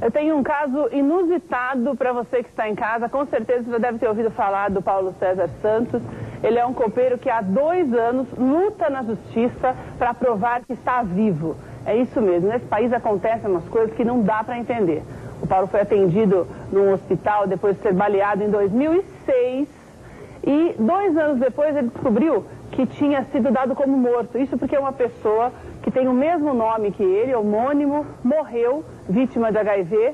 Eu tenho um caso inusitado para você que está em casa. Com certeza você já deve ter ouvido falar do Paulo César Santos. Ele é um copeiro que há 2 anos luta na justiça para provar que está vivo. É isso mesmo, nesse país acontecem umas coisas que não dá para entender. O Paulo foi atendido num hospital depois de ser baleado em 2006 e 2 anos depois ele descobriu que tinha sido dado como morto. Isso porque uma pessoa que tem o mesmo nome que ele, homônimo, morreu vítima de HIV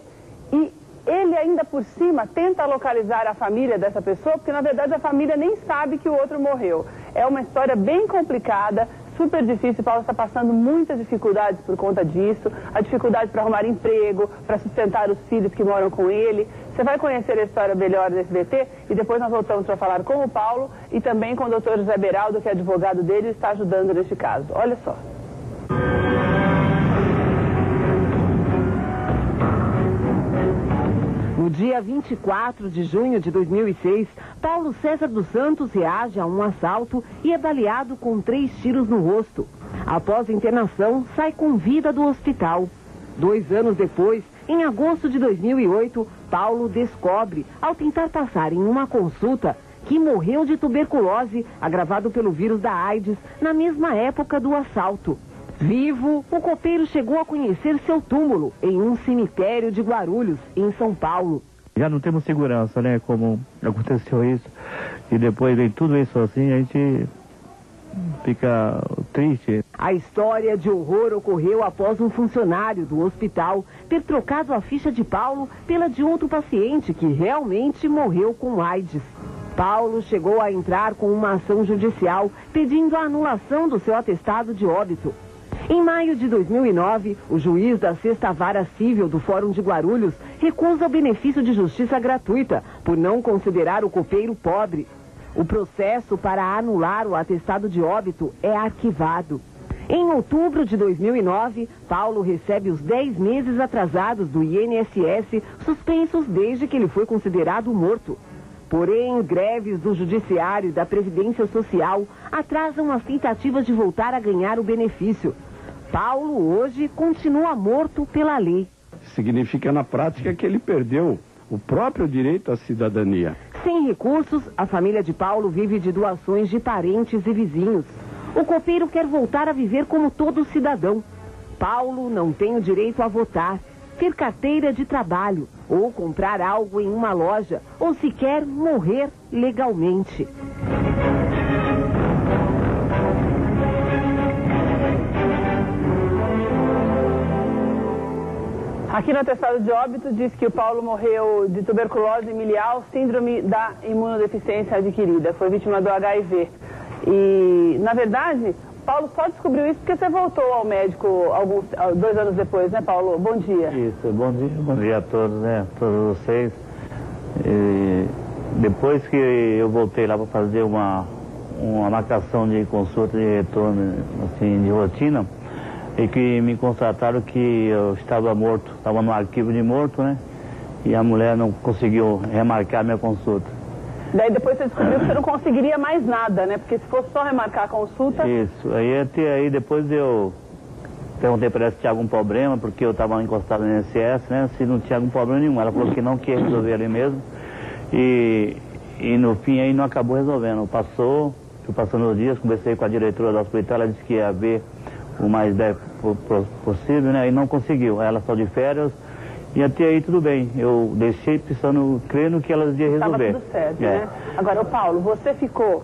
e ele ainda por cima tenta localizar a família dessa pessoa, porque na verdade a família nem sabe que o outro morreu. É uma história bem complicada, super difícil. O Paulo está passando muitas dificuldades por conta disso, a dificuldade para arrumar emprego, para sustentar os filhos que moram com ele. Você vai conhecer a história melhor desse SBT e depois nós voltamos para falar com o Paulo e também com o Dr. José Beraldo, que é advogado dele e está ajudando neste caso. Olha só. No dia 24 de junho de 2006, Paulo César dos Santos reage a um assalto e é baleado com 3 tiros no rosto. Após a internação, sai com vida do hospital. 2 anos depois, em agosto de 2008, Paulo descobre, ao tentar passar em uma consulta, que morreu de tuberculose, agravado pelo vírus da AIDS, na mesma época do assalto. Vivo, o copeiro chegou a conhecer seu túmulo em um cemitério de Guarulhos, em São Paulo. Já não temos segurança, né, como aconteceu isso, e depois vem tudo isso assim, a gente fica triste. A história de horror ocorreu após um funcionário do hospital ter trocado a ficha de Paulo pela de outro paciente que realmente morreu com AIDS. Paulo chegou a entrar com uma ação judicial pedindo a anulação do seu atestado de óbito. Em maio de 2009, o juiz da 6ª Vara Civil do Fórum de Guarulhos recusa o benefício de justiça gratuita por não considerar o copeiro pobre. O processo para anular o atestado de óbito é arquivado. Em outubro de 2009, Paulo recebe os 10 meses atrasados do INSS, suspensos desde que ele foi considerado morto. Porém, greves do Judiciário e da Previdência Social atrasam as tentativas de voltar a ganhar o benefício. Paulo hoje continua morto pela lei. Significa na prática que ele perdeu o próprio direito à cidadania. Sem recursos, a família de Paulo vive de doações de parentes e vizinhos. O copeiro quer voltar a viver como todo cidadão. Paulo não tem o direito a votar, ter carteira de trabalho, ou comprar algo em uma loja, ou sequer morrer legalmente. Aqui no atestado de óbito diz que o Paulo morreu de tuberculose miliar, síndrome da imunodeficiência adquirida. Foi vítima do HIV. E, na verdade, Paulo só descobriu isso porque você voltou ao médico 2 anos depois, né, Paulo? Bom dia. Isso, bom dia a todos, né, todos vocês. E depois que eu voltei lá para fazer uma marcação de consulta de retorno, assim, de rotina, e que me constataram que eu estava morto, estava no arquivo de morto, né? E a mulher não conseguiu remarcar minha consulta. Daí depois você descobriu que você não conseguiria mais nada, né? Porque se fosse só remarcar a consulta... Isso, aí depois eu perguntei para ela se tinha algum problema, porque eu estava encostado no INSS, né? Se não tinha algum problema nenhum. Ela falou que não, que ia resolver ali mesmo. E no fim aí não acabou resolvendo. Fui passando os dias, conversei com a diretora do hospital, ela disse que ia ver o mais breve possível, né? E não conseguiu. Ela saiu de férias e até aí tudo bem. Eu deixei pensando, crendo que elas iam resolver. Estava tudo certo, né? Agora, Paulo, você ficou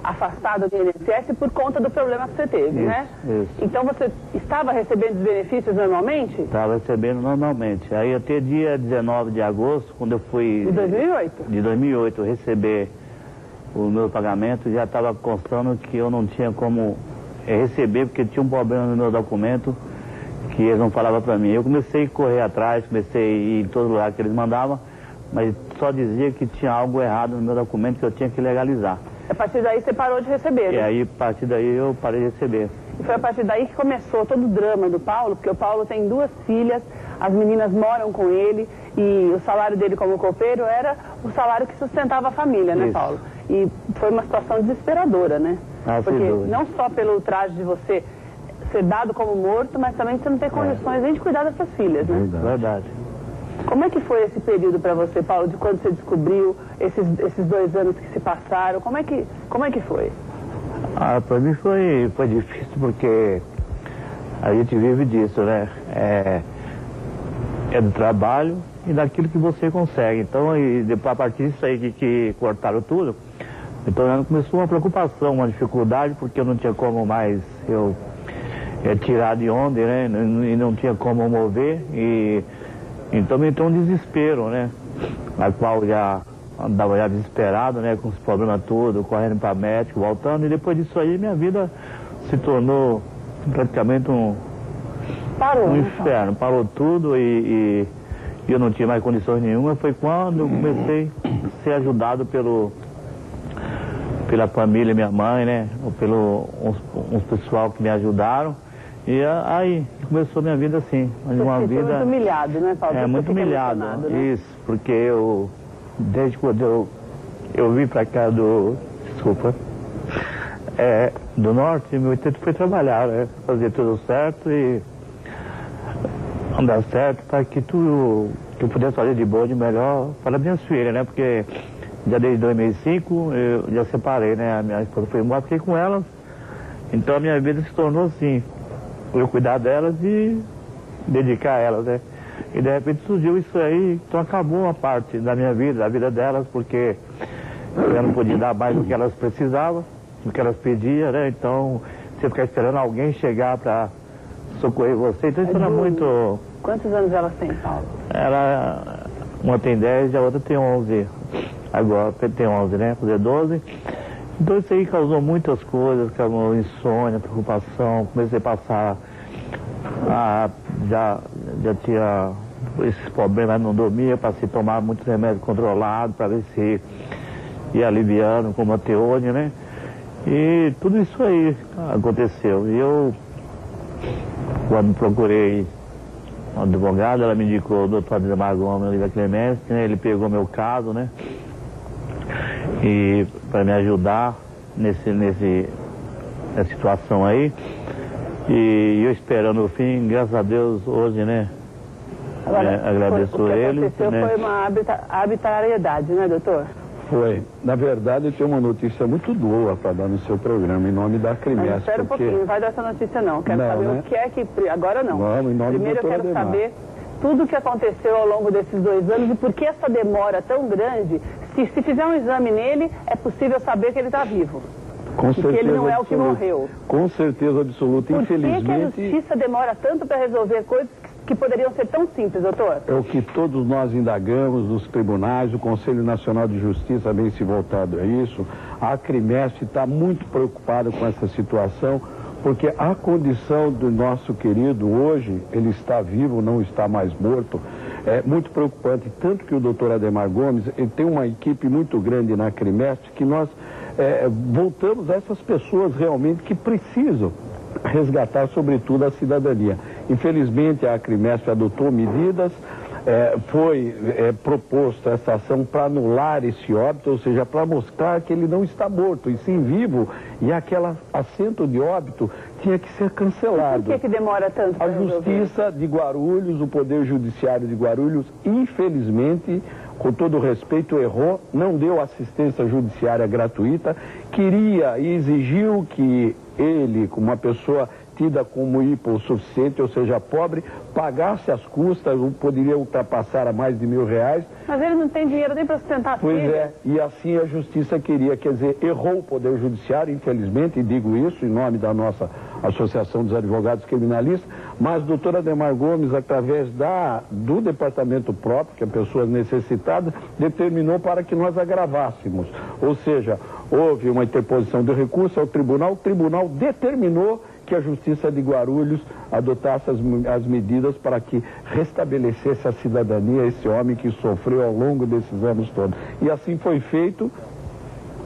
afastado do INSS por conta do problema que você teve, né? Isso. Então você estava recebendo os benefícios normalmente? Estava recebendo normalmente. Aí até dia 19 de agosto, quando eu fui... De 2008? De 2008, receber o meu pagamento, já estava constando que eu não tinha como receber, porque tinha um problema no meu documento que eles não falavam para mim. Eu comecei a correr atrás, comecei a ir em todo lugar que eles mandavam, mas só dizia que tinha algo errado no meu documento que eu tinha que legalizar. A partir daí você parou de receber, né? E aí, a partir daí, eu parei de receber. E foi a partir daí que começou todo o drama do Paulo, porque o Paulo tem 2 filhas, as meninas moram com ele, e o salário dele como copeiro era o salário que sustentava a família, né, Paulo? E foi uma situação desesperadora, né? Ah, porque sem dúvida. não só pelo traje de você ser dado como morto, mas também você não tem condições nem de cuidar das suas filhas, né? Verdade. Como é que foi esse período para você, Paulo, de quando você descobriu esses 2 anos que se passaram? Como é que foi? Para mim foi difícil porque a gente vive disso, né? É do trabalho e daquilo que você consegue. Então, e depois, a partir disso aí que cortaram tudo, então começou uma preocupação, uma dificuldade, porque eu não tinha como mais eu tirar de onde, né? E não tinha como mover. Então me entrou um desespero, né? Na qual já andava já desesperado, né? Com os problemas todos, correndo para médico, voltando. E depois disso aí minha vida se tornou praticamente um inferno. Parou tudo e eu não tinha mais condições nenhuma. Foi quando eu comecei a ser ajudado pela família, minha mãe, né? Ou uns pessoal que me ajudaram. E aí começou minha vida assim. Uma vida muito humilhado, né, Paulo? Muito humilhado, né? Isso, porque desde quando eu vim pra cá do norte, meu intuito foi trabalhar, né? Fazer tudo certo e andar certo para que tudo que eu pudesse fazer de bom, de melhor para minhas filhas, né? Porque já desde 2005 eu já separei, né? A minha esposa foi embora, fiquei com elas. Então a minha vida se tornou assim. Eu cuidar delas e dedicar a elas, né? E de repente surgiu isso aí, então acabou uma parte da minha vida, da vida delas, porque eu não podia dar mais do que elas precisavam, do que elas pediam, né? Então, você ficar esperando alguém chegar para socorrer você, então isso era muito... Quantos anos elas têm, Paulo? Uma tem 10 e a outra tem 11. Agora tem 11, né? Fazer 12. Então isso aí causou muitas coisas, causou insônia, preocupação, comecei a passar, já tinha esses problemas, não dormia, passei a tomar muito remédio controlado para ver se ia aliviando, como a teônia, né? E tudo isso aí aconteceu. E eu, quando procurei uma advogada, ela me indicou o doutor Ademar Gomes da Clemência, né? Ele pegou meu caso, né? E para me ajudar nessa situação aí. E eu esperando o fim, graças a Deus, hoje, né? Agora, agradeço ele. O que aconteceu, né? Foi uma arbitrariedade, né, doutor? Foi. Na verdade, eu tenho uma notícia muito boa para dar no seu programa, em nome da Acrimestre. Espera um pouquinho, não vai dar essa notícia não. Quero saber o que é que... Agora não. Vamos, em nome Primeiro do eu quero Ademar. saber tudo o que aconteceu ao longo desses 2 anos e por que essa demora tão grande. Se fizer um exame nele, é possível saber que ele está vivo. Com certeza que ele não é absoluta. o que morreu. Com certeza absoluta. Por Infelizmente... que a justiça demora tanto para resolver coisas que poderiam ser tão simples, doutor? É o que todos nós indagamos nos tribunais, o Conselho Nacional de Justiça vem se voltado a isso. A Acrimestre está muito preocupada com essa situação, porque a condição do nosso querido hoje, ele está vivo, não está mais morto, é muito preocupante. Tanto que o doutor Ademar Gomes, ele tem uma equipe muito grande na Acrimestre, que nós voltamos a essas pessoas realmente que precisam resgatar, sobretudo, a cidadania. Infelizmente, a Acrimestre adotou medidas, foi proposto essa ação para anular esse óbito, ou seja, para mostrar que ele não está morto, e sim vivo, e aquele assento de óbito tinha que ser cancelado. Por que demora tanto? A Justiça de Guarulhos, o Poder Judiciário de Guarulhos, infelizmente, com todo respeito, errou, não deu assistência judiciária gratuita, queria e exigiu que ele, como uma pessoa tida como hipossuficiente, ou seja, pobre, pagasse as custas, poderia ultrapassar a mais de R$1.000. Mas ele não tem dinheiro nem para sustentar a Pois filha. é, e assim a justiça queria, quer dizer, errou o Poder Judiciário, infelizmente, e digo isso em nome da nossa Associação dos Advogados Criminalistas, mas o doutor Ademar Gomes, através do departamento próprio, que é pessoas necessitadas, determinou para que nós agravássemos. Ou seja, houve uma interposição de recurso ao tribunal, o tribunal determinou que a Justiça de Guarulhos adotasse as medidas para que restabelecesse a cidadania esse homem que sofreu ao longo desses anos todos. E assim foi feito.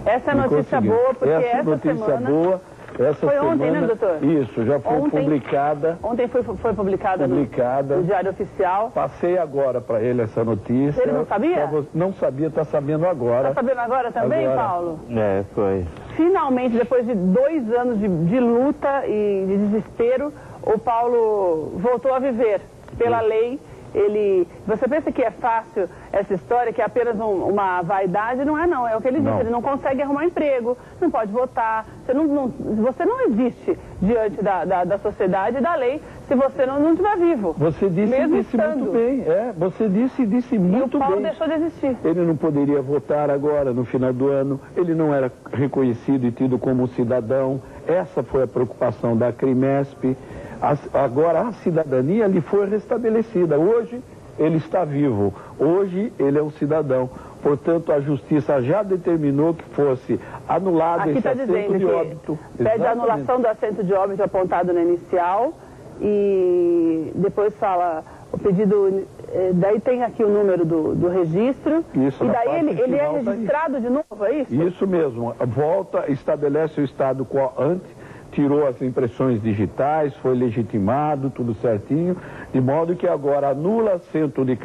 Essa é a notícia boa, porque essa notícia semana... boa, Essa foi semana, ontem, né, doutor? Isso, já foi publicada. Ontem foi publicada no Diário Oficial. Passei agora para ele essa notícia. Ele não sabia? Não sabia, está sabendo agora. Está sabendo agora também, Paulo? Foi. Finalmente, depois de 2 anos de luta e de desespero, o Paulo voltou a viver pela lei. Você pensa que é fácil essa história, que é apenas uma vaidade? Não é, não. É o que ele disse. Ele não consegue arrumar emprego, não pode votar. Você não existe diante da sociedade e da lei se você não estiver vivo. Você disse muito bem. Você disse muito bem. E o Paulo deixou de existir. Ele não poderia votar agora, no final do ano. Ele não era reconhecido e tido como cidadão. Essa foi a preocupação da Crimesp. Agora a cidadania lhe foi restabelecida. Hoje ele está vivo, hoje ele é um cidadão. Portanto, a justiça já determinou que fosse anulado esse assento de óbito. Pede a anulação do assento de óbito apontado na inicial e depois fala o pedido. Daí tem aqui o número do registro. Isso, e daí ele é registrado de novo, é isso? Isso mesmo. Volta, estabelece o estado quo ante. Tirou as impressões digitais, foi legitimado, tudo certinho, de modo que agora anula assento de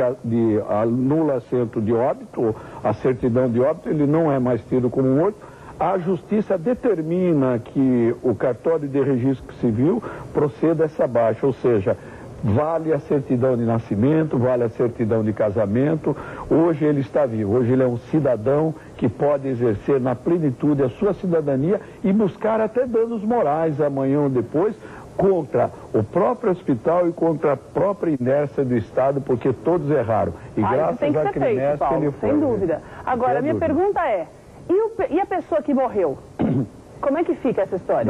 óbito, a certidão de óbito, ele não é mais tido como morto. A justiça determina que o cartório de registro civil proceda a essa baixa, ou seja, vale a certidão de nascimento, vale a certidão de casamento. Hoje ele está vivo, hoje ele é um cidadão que pode exercer na plenitude a sua cidadania e buscar até danos morais amanhã ou depois contra o próprio hospital e contra a própria inércia do Estado, porque todos erraram. E graças à Crimesp ele foi. Sem dúvida. Agora, a minha pergunta é, e a pessoa que morreu? Como é que fica essa história?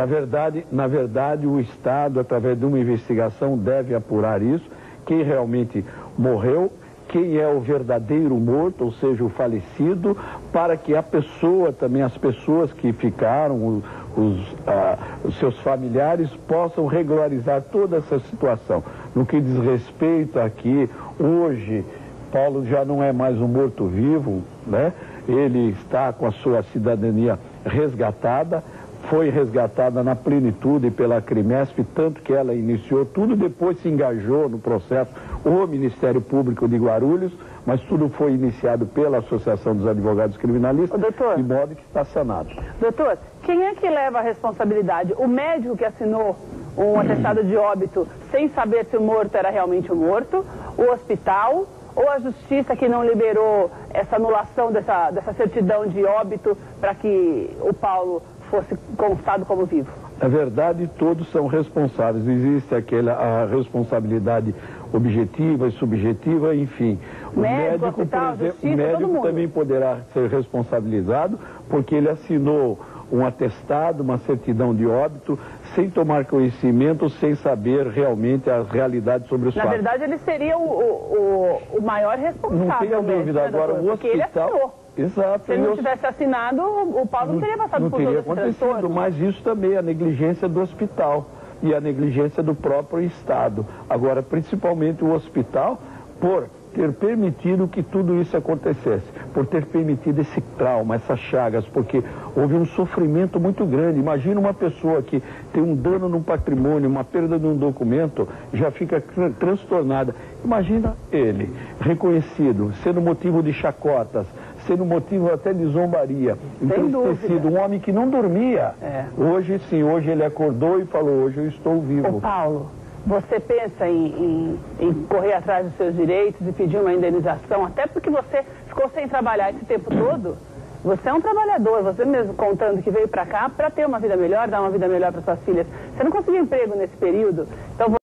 Na verdade, o Estado, através de uma investigação, deve apurar isso, quem realmente morreu, quem é o verdadeiro morto, ou seja, o falecido, para que a pessoa, também as pessoas que ficaram, os seus familiares, possam regularizar toda essa situação. No que diz respeito aqui, hoje, Paulo já não é mais um morto-vivo, né? Ele está com a sua cidadania resgatada, foi resgatada na plenitude pela Crimesp, tanto que ela iniciou tudo, depois se engajou no processo o Ministério Público de Guarulhos, mas tudo foi iniciado pela Associação dos Advogados Criminalistas, de modo que está sanado. Doutor, quem é que leva a responsabilidade? O médico que assinou um atestado de óbito sem saber se o morto era realmente o morto, o hospital, ou a justiça que não liberou essa anulação dessa certidão de óbito para que o Paulo fosse constado como vivo? Na verdade, todos são responsáveis. Existe a responsabilidade objetiva e subjetiva, enfim. O médico, hospital, por exemplo, justiça, o médico também poderá ser responsabilizado porque ele assinou um atestado, uma certidão de óbito, sem tomar conhecimento, sem saber realmente a realidade sobre os fatos. Na verdade, ele seria o maior responsável. Não tenha dúvida. Né, agora, o porque ele assinou. Exato. Se ele não tivesse assinado, o Paulo não teria passado por todo esse transtorno. Mas isso também é a negligência do hospital e a negligência do próprio Estado. Agora, principalmente o hospital, por ter permitido que tudo isso acontecesse, por ter permitido esse trauma, essas chagas, porque houve um sofrimento muito grande. Imagina uma pessoa que tem um dano no patrimônio, uma perda de um documento, já fica transtornada. Imagina ele, reconhecido, sendo motivo de chacotas, sendo motivo até de zombaria, entristecido, um homem que não dormia. Hoje sim, hoje ele acordou e falou, hoje eu estou vivo. Ô Paulo, você pensa em correr atrás dos seus direitos e pedir uma indenização, até porque você ficou sem trabalhar esse tempo todo? Você é um trabalhador, você mesmo contando que veio para cá para ter uma vida melhor, dar uma vida melhor para suas filhas. Você não conseguiu emprego nesse período, então